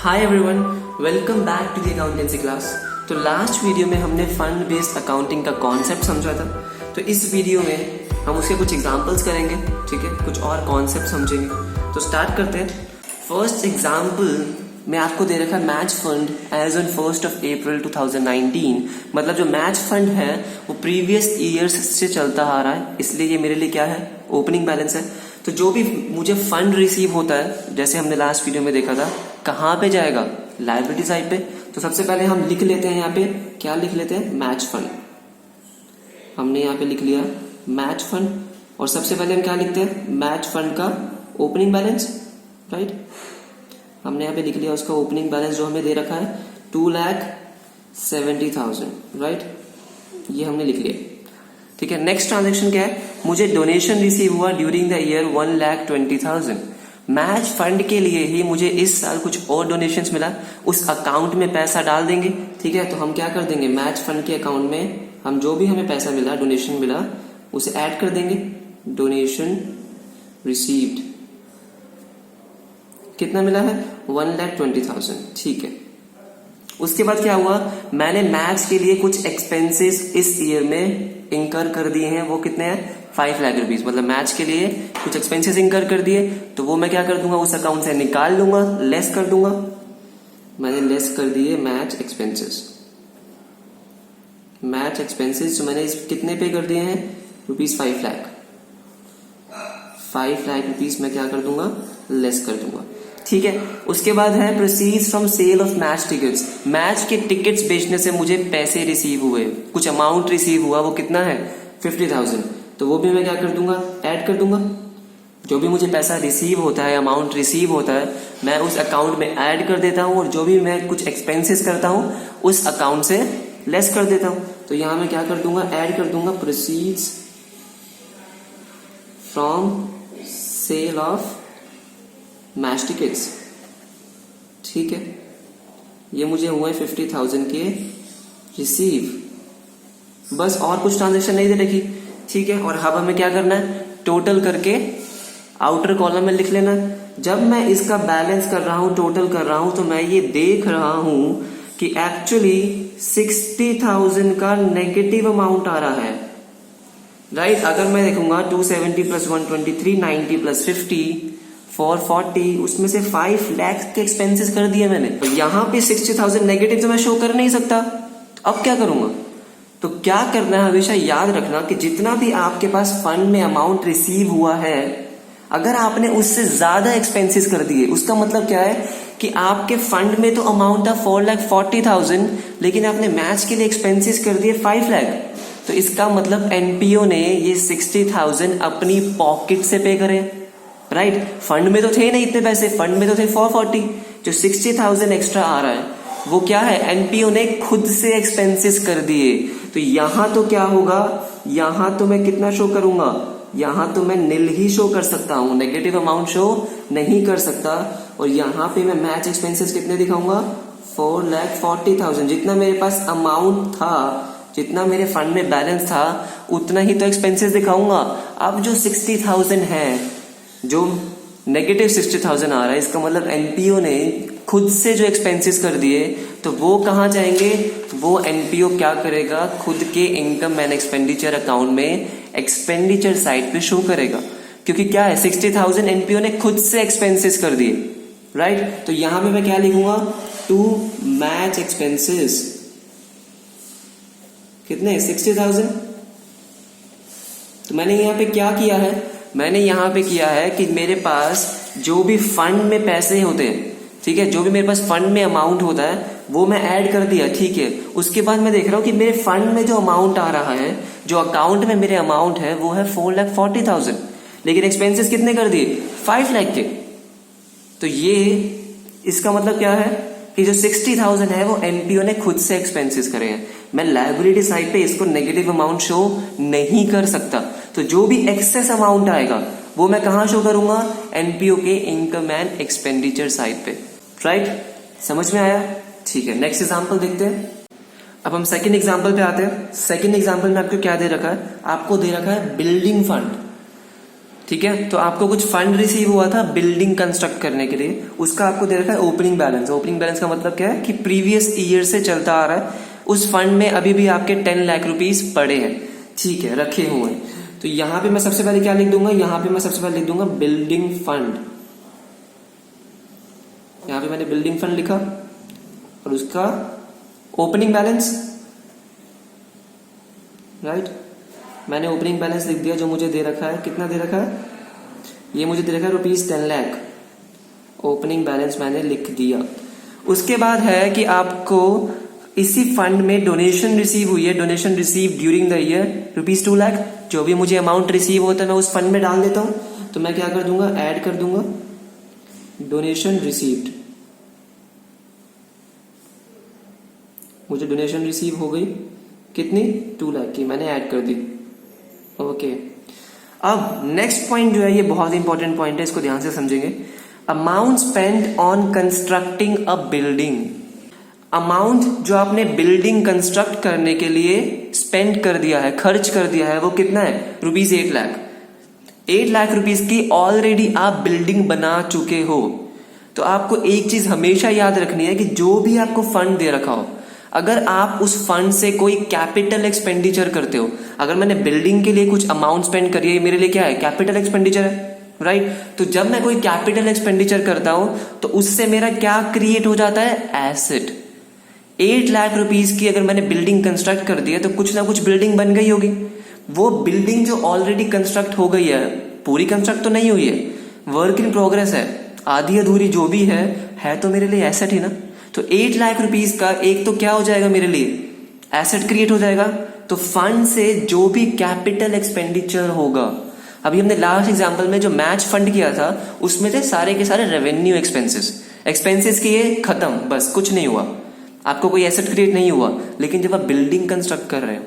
Hi everyone, welcome back to the accountancy class. तो last video में हमने fund based accounting का concept समझा था। तो इस वीडियो में हम उसके कुछ एग्जांपल्स करेंगे, ठीक है, कुछ और कॉन्सेप्ट समझेंगे। तो स्टार्ट करते हैं। फर्स्ट एग्जांपल में आपको दे रखा है मैच फंड एज ऑन 1 अप्रैल 2019। मतलब जो मैच फंड है वो प्रीवियस ईयर्स से चलता आ रहा है, इसलिए ये मेरे लिए क्या है, ओपनिंग बैलेंस है। तो जो भी मुझे फंड रिसीव होता है, जैसे हमने लास्ट वीडियो में देखा था, कहाँ पे जाएगा, लायबिलिटी साइड पे। तो सबसे पहले हम लिख लेते हैं, यहाँ पे क्या लिख लेते हैं, मैच फंड। हमने यहाँ पे लिख लिया मैच फंड, और सबसे पहले हम क्या लिखते हैं, मैच फंड का ओपनिंग बैलेंस, राइट। हमने यहाँ पे लिख लिया उसका ओपनिंग बैलेंस जो हमें दे रखा है 2,70,000, राइट। ये हमने लिख लिया, ठीक है। नेक्स्ट ट्रांजेक्शन क्या है, मुझे डोनेशन रिसीव हुआ during the year 1,20,000। Match fund के लिए ही मुझे इस साल कुछ और डोनेशंस मिला, उस अकाउंट में पैसा डाल देंगे, ठीक है। तो हम क्या कर देंगे, मैच फंड के अकाउंट में हम जो भी हमें पैसा मिला, डोनेशन मिला, उसे ऐड कर देंगे। डोनेशन रिसीव्ड कितना मिला है, 1,20,000, ठीक है। उसके बाद क्या हुआ, मैंने मैच के लिए कुछ एक्सपेंसेस इस ईयर में इंकर कर दिए हैं। वो कितने हैं, 5 लाख रुपीज। मतलब मैच के लिए कुछ एक्सपेंसेस इंकर कर दिए, तो वो मैं क्या कर दूंगा, उस अकाउंट से निकाल लूंगा, लेस कर दूंगा। मैंने लेस कर दिए मैच एक्सपेंसेस। मैच एक्सपेंसेस जो मैंने कितने पे कर दिए हैं, ₹5 लाख। 5 लाख रुपीज मैं क्या कर दूंगा, लेस कर दूंगा, ठीक है। उसके बाद है proceeds from sale of match tickets. Match के टिकट्स बेचने से मुझे पैसे रिसीव हुए, कुछ अमाउंट रिसीव हुआ, वो कितना है, 50,000। तो वो भी मैं क्या कर दूंगा, ऐड कर दूंगा। जो भी मुझे पैसा रिसीव होता है, अमाउंट रिसीव होता है, मैं उस अकाउंट में ऐड कर देता हूं, और जो भी मैं कुछ एक्सपेंसेस करता हूं उस अकाउंट से लेस कर देता हूं। तो यहां मैं क्या कर दूंगा, ऐड कर दूंगा proceeds from sale of match tickets, ठीक है। ये मुझे हुए 50,000 के रिसीव। बस और कुछ ट्रांजेक्शन नहीं दे रखी, ठीक है। और अब हमें क्या करना है, टोटल करके आउटर कॉलम में लिख लेना। जब मैं इसका बैलेंस कर रहा हूं, टोटल कर रहा हूं, तो मैं ये देख रहा हूं कि एक्चुअली 60,000 का नेगेटिव अमाउंट आ रहा है, राइट। अगर मैं देखूंगा 270 प्लस 123, 90 प्लस 50, 440, उसमें से 5 लाख के एक्सपेंसेस कर दिए मैंने। तो यहाँ पे 60,000 नेगेटिव तो मैं शो कर नहीं सकता, तो अब क्या करूंगा। तो क्या करना है, हमेशा याद रखना कि जितना भी आपके पास फंड में अमाउंट रिसीव हुआ है, अगर आपने उससे ज्यादा एक्सपेंसेस कर दिए, उसका मतलब क्या है कि आपके फंड में तो अमाउंट था 4,40,000, लेकिन आपने मैच के लिए एक्सपेंसेस कर दिए 5 लाख। तो इसका मतलब एनपीओ ने ये 60,000 अपनी पॉकेट से पे करे, राइट। फंड में तो थे नहीं इतने पैसे, फंड में तो थे 440। जो 60,000 एक्स्ट्रा आ रहा है वो क्या है, एनपीओ ने खुद से एक्सपेंसेस कर दिए। तो यहां तो क्या होगा, यहां तो मैं कितना शो करूंगा, यहां तो मैं नील ही शो कर सकता हूं, नेगेटिव अमाउंट शो नहीं कर सकता। और यहां पे मैं मैच एक्सपेंसेस कितने दिखाऊंगा, 4,40,000। जितना मेरे पास अमाउंट था, जितना मेरे फंड में बैलेंस था, उतना ही तो एक्सपेंसेस दिखाऊंगा। अब जो 60,000 है, जो नेगेटिव 60,000 आ रहा है, इसका मतलब एनपीओ ने खुद से जो एक्सपेंसेस कर दिए, तो वो कहाँ जाएंगे, वो एनपीओ क्या करेगा, खुद के इनकम एंड एक्सपेंडिचर अकाउंट में एक्सपेंडिचर साइड पे शो करेगा। क्योंकि क्या है, 60,000 एनपीओ ने खुद से एक्सपेंसेस कर दिए, राइट। तो यहां पे मैं क्या लिखूंगा, टू मैच एक्सपेंसेस कितने, 60,000। तो मैंने यहां पे क्या किया है, मैंने यहां पे किया है कि मेरे पास जो भी फंड में पैसे होते हैं, ठीक है, जो भी मेरे पास फंड में अमाउंट होता है वो मैं ऐड कर दिया, ठीक है। उसके बाद मैं देख रहा हूं कि मेरे फंड में जो अमाउंट आ रहा है, जो अकाउंट में मेरे अमाउंट है, वो है 4,40,000, लेकिन एक्सपेंसेस कितने कर दिए, 5 लाख के। तो ये इसका मतलब क्या है कि जो 60,000 है वो एनपीओ ने खुद से एक्सपेंसेस करे हैं। मैं लायबिलिटी साइड पे इसको नेगेटिव अमाउंट शो नहीं कर सकता। तो जो भी एक्सेस अमाउंट आएगा वो मैं कहां शो करूंगा, एनपीओ के इनकम एंड एक्सपेंडिचर साइड पे, राइट। समझ में आया, ठीक है। नेक्स्ट एग्जांपल देखते हैं। अब हम सेकंड एग्जांपल पे आते हैं। सेकंड एग्जांपल में आपको क्या दे रखा है, आपको दे रखा है बिल्डिंग फंड, ठीक है। तो आपको कुछ फंड रिसीव हुआ था बिल्डिंग कंस्ट्रक्ट करने के लिए, उसका आपको दे रखा है ओपनिंग बैलेंस। ओपनिंग बैलेंस का मतलब क्या है कि प्रीवियस ईयर से चलता आ रहा है, उस फंड में अभी भी आपके 10 लाख रुपीस पड़े हैं, ठीक है, रखे हुए हैं। तो यहां पे मैं सबसे पहले क्या लिख दूंगा, यहां पे मैं सबसे पहले लिख दूंगा बिल्डिंग फंड। यहां पे मैंने बिल्डिंग फंड लिखा और उसका ओपनिंग बैलेंस, राइट, मैंने ओपनिंग बैलेंस लिख दिया जो मुझे दे रखा है। कितना दे रखा है, ये मुझे दे रखा है रुपीज 10 लाख, ओपनिंग बैलेंस मैंने लिख दिया। उसके बाद है कि आपको इसी फंड में डोनेशन रिसीव हुई है, donation receive during the year rupees 2 lakh. जो भी मुझे अमाउंट रिसीव होता है मैं उस फंड में डाल देता हूं। तो मैं क्या कर दूंगा, ऐड कर दूंगा डोनेशन रिसीव्ड। मुझे डोनेशन रिसीव हो गई कितनी, 2 लाख की, मैंने ऐड कर दी। ओके, अब नेक्स्ट पॉइंट जो है ये बहुत इंपॉर्टेंट पॉइंट है, इसको ध्यान से समझेंगे। Amount spend on constructing a building. Amount जो आपने बिल्डिंग कंस्ट्रक्ट करने के लिए स्पेंड कर दिया है, खर्च कर दिया है, वो कितना है, रुपीज 8 लाख। 8 लाख रुपीज की ऑलरेडी आप बिल्डिंग बना चुके हो। तो आपको एक चीज हमेशा याद रखनी है कि जो भी आपको फंड दे रखा हो, अगर आप उस फंड से कोई कैपिटल एक्सपेंडिचर करते हो, अगर मैंने बिल्डिंग के लिए कुछ अमाउंट स्पेंड करी है, मेरे लिए क्या है, कैपिटल एक्सपेंडिचर है, राइट। तो जब मैं कोई कैपिटल एक्सपेंडिचर करता हूं तो उससे मेरा क्या क्रिएट हो जाता है, एसेट। 8 लाख रुपीज की अगर मैंने बिल्डिंग कंस्ट्रक्ट कर दी है तो कुछ ना कुछ बिल्डिंग बन गई होगी। वो बिल्डिंग जो ऑलरेडी कंस्ट्रक्ट हो गई है, पूरी कंस्ट्रक्ट तो नहीं हुई है, वर्क इन प्रोग्रेस है, आधी अधूरी जो भी है तो मेरे लिए एसेट ही ना। तो 8 लाख रुपीज का एक तो क्या हो जाएगा, मेरे लिए एसेट क्रिएट हो जाएगा। तो फंड से जो भी कैपिटल एक्सपेंडिचर होगा, अभी हमने लास्ट एग्जांपल में जो मैच फंड किया था उसमें थे सारे के सारे रेवेन्यू एक्सपेंसेस किए, खत्म, बस कुछ नहीं हुआ, आपको कोई एसेट क्रिएट नहीं हुआ। लेकिन जब आप बिल्डिंग कंस्ट्रक्ट कर रहे हो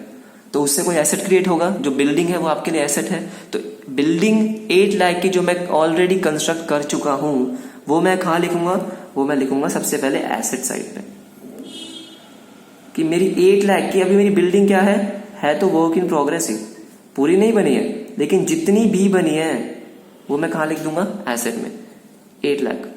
तो उससे कोई एसेट क्रिएट होगा, जो बिल्डिंग है वो आपके लिए एसेट है। तो बिल्डिंग 8 लाख की जो मैं ऑलरेडी कंस्ट्रक्ट कर चुका हूं वो मैं कहां लिखूंगा, वो मैं लिखूंगा सबसे पहले एसेट साइड पे, कि मेरी 8 लाख की अभी मेरी बिल्डिंग क्या है तो वर्क इन प्रोग्रेस ही, पूरी नहीं बनी है, लेकिन जितनी भी बनी है वो मैं कहां लिख दूंगा, एसेट में, 8 लाख।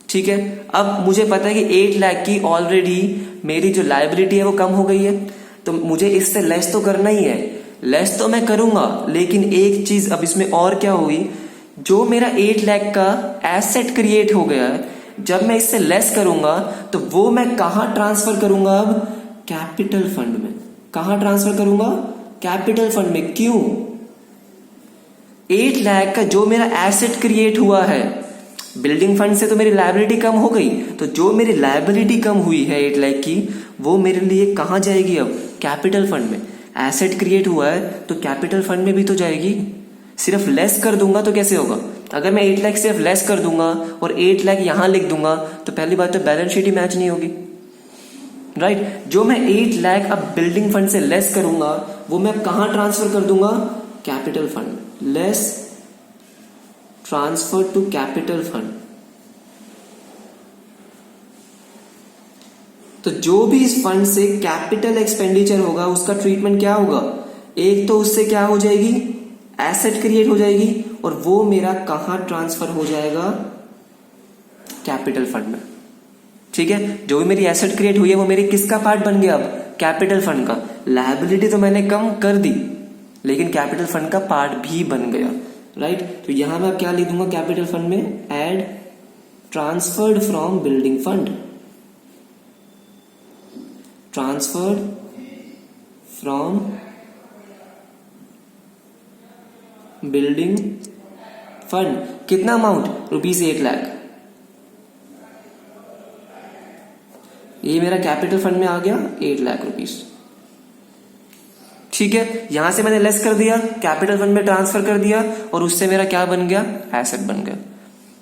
ठीक है, अब मुझे पता है कि 8 लाख की ऑलरेडी मेरी जो लायबिलिटी है वो कम हो गई है, तो मुझे इससे लेस तो करना ही है, लेस तो मैं करूंगा। लेकिन एक चीज अब इसमें और क्या हुई, जो मेरा 8 लाख का एसेट क्रिएट हो गया है, जब मैं इससे लेस करूंगा तो वो मैं कहां ट्रांसफर करूंगा, अब कैपिटल फंड में। कहां ट्रांसफर करूंगा, कैपिटल फंड में। क्यों, 8 लाख का जो मेरा एसेट क्रिएट हुआ है बिल्डिंग फंड से, तो मेरी लायबिलिटी कम हो गई, तो जो मेरी लायबिलिटी कम हुई है 8 लाख की, वो मेरे लिए कहां जाएगी, अब कैपिटल फंड में। एसेट क्रिएट हुआ है तो कैपिटल फंड में भी तो जाएगी। सिर्फ लेस कर दूंगा तो कैसे होगा, अगर मैं 8 लाख सिर्फ लेस कर दूंगा और 8 लाख यहां लिख दूंगा तो पहली बात तो बैलेंस शीट ही मैच नहीं होगी, राइट। जो मैं 8 लाख अब बिल्डिंग फंड से लेस करूंगा वो मैं कहां ट्रांसफर कर दूंगा, capital fund. Less transfer to capital fund. तो जो भी इस फंड से कैपिटल एक्सपेंडिचर होगा उसका ट्रीटमेंट क्या होगा, एक तो उससे क्या हो जाएगी, एसेट क्रिएट हो जाएगी, और वो मेरा कहां ट्रांसफर हो जाएगा, कैपिटल फंड में। ठीक है, जो भी मेरी एसेट क्रिएट हुई है वो मेरी किसका पार्ट बन गया, अब कैपिटल फंड का। लायबिलिटी तो मैंने कम कर दी लेकिन कैपिटल फंड का पार्ट भी बन गया, राइट। तो यहां मैं क्या लिख दूंगा, कैपिटल फंड में add transferred from building fund, transferred from building fund. कितना अमाउंट, रुपीज 8 लाख। ये मेरा कैपिटल फंड में आ गया 8 लाख रुपीज। ठीक है, यहां से मैंने लेस कर दिया, कैपिटल फंड में ट्रांसफर कर दिया, और उससे मेरा क्या बन गया, एसेट बन गया,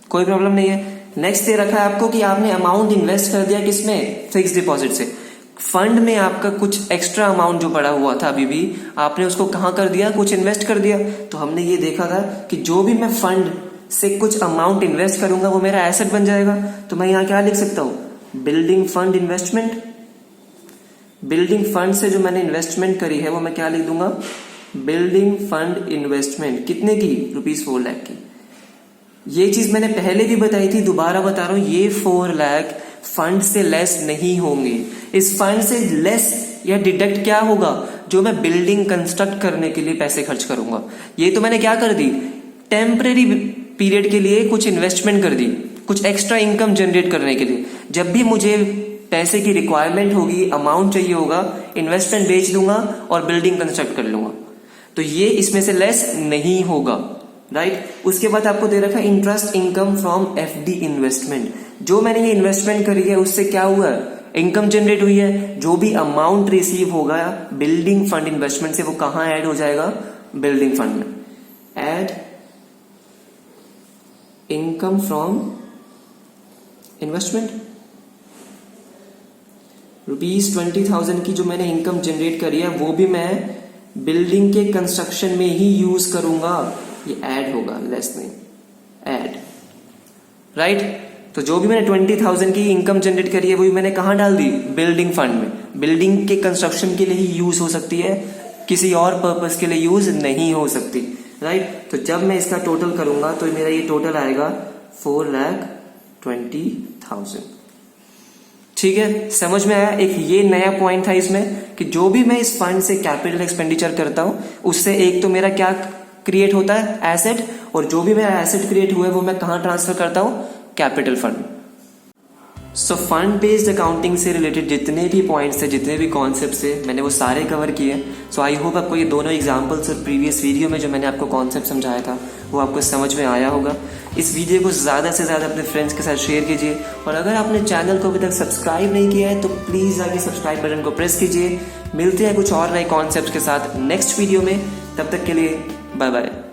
कोई प्रॉब्लम नहीं है। नेक्स्ट दे रखा है आपको कि आपने अमाउंट इन्वेस्ट कर दिया किसमें, फिक्स डिपॉजिट से। फंड में आपका कुछ एक्स्ट्रा अमाउंट जो पड़ा हुआ था अभी भी, आपने उसको कहां कर दिया, कुछ इन्वेस्ट कर दिया। तो हमने ये देखा था कि जो भी मैं फंड से कुछ अमाउंट इन्वेस्ट करूंगा वो मेरा एसेट बन जाएगा। तो मैं यहां क्या लिख सकता हूं, building fund investment. Building fund से जो मैंने इन्वेस्टमेंट करी है वो मैं क्या लिख दूंगा, बिल्डिंग फंड इन्वेस्टमेंट कितने की? ₹4 लाख की। ये चीज मैंने पहले भी बताई थी, दोबारा बता रहा हूं, ये 4 लाख फंड से लेस नहीं होंगे। इस फंड से लेस या डिडक्ट क्या होगा? जो मैं बिल्डिंग कंस्ट्रक्ट करने के लिए पैसे खर्च करूंगा। ये तो मैंने क्या कर दी, टेम्परेरी पीरियड के लिए कुछ इन्वेस्टमेंट कर दी, कुछ एक्स्ट्रा इनकम जनरेट करने के लिए। जब भी मुझे पैसे की रिक्वायरमेंट होगी, अमाउंट चाहिए होगा, इन्वेस्टमेंट बेच दूंगा और बिल्डिंग कंस्ट्रक्ट कर लूंगा। तो ये इसमें से लेस नहीं होगा, राइट। उसके बाद आपको दे रखा है interest income from FD investment. जो मैंने ये इन्वेस्टमेंट करी है उससे क्या हुआ है? इनकम जनरेट हुई है। जो भी अमाउंट रिसीव होगा बिल्डिंग फंड इन्वेस्टमेंट से, वो कहां ऐड हो जाएगा? बिल्डिंग फंड में। ऐड इनकम फ्रॉम इन्वेस्टमेंट, ₹20,000 की जो मैंने इनकम जनरेट करी है वो भी मैं बिल्डिंग के कंस्ट्रक्शन में ही यूज करूंगा। ये ऐड होगा, लेस नहीं, ऐड, राइट। तो जो भी मैंने 20,000 की इनकम जनरेट करी है वो भी मैंने कहां डाल दी? बिल्डिंग फंड में। बिल्डिंग के कंस्ट्रक्शन के लिए ही यूज हो सकती है, किसी और पर्पस के लिए यूज नहीं हो सकती, राइट। तो जब मैं इसका टोटल करूंगा तो मेरा ये टोटल आएगा 4,20,000। ठीक है, समझ में आया? एक ये नया पॉइंट था इसमें कि जो भी मैं इस फंड से कैपिटल एक्सपेंडिचर करता हूं उससे एक तो मेरा क्या क्रिएट होता है? एसेट। और जो भी मेरा एसेट क्रिएट हुआ है वो मैं कहां ट्रांसफर करता हूं? Capital fund. So fund based accounting से रिलेटेड जितने भी पॉइंट्स थे, जितने भी कॉन्सेप्ट्स थे, मैंने वो सारे कवर किए। सो आई होप आपको ये दोनों एग्जांपल्स और प्रीवियस वीडियो में जो मैंने आपको कॉन्सेप्ट समझाया था वो आपको समझ में आया होगा। इस वीडियो को ज़्यादा से ज़्यादा अपने फ्रेंड्स के साथ शेयर कीजिए और अगर आपने चैनल को अभी तक सब्सक्राइब नहीं किया है तो प्लीज़ आगे सब्सक्राइब बटन को प्रेस कीजिए। मिलते हैं कुछ और नए कॉन्सेप्ट के साथ नेक्स्ट वीडियो में, तब तक के लिए बाय बाय।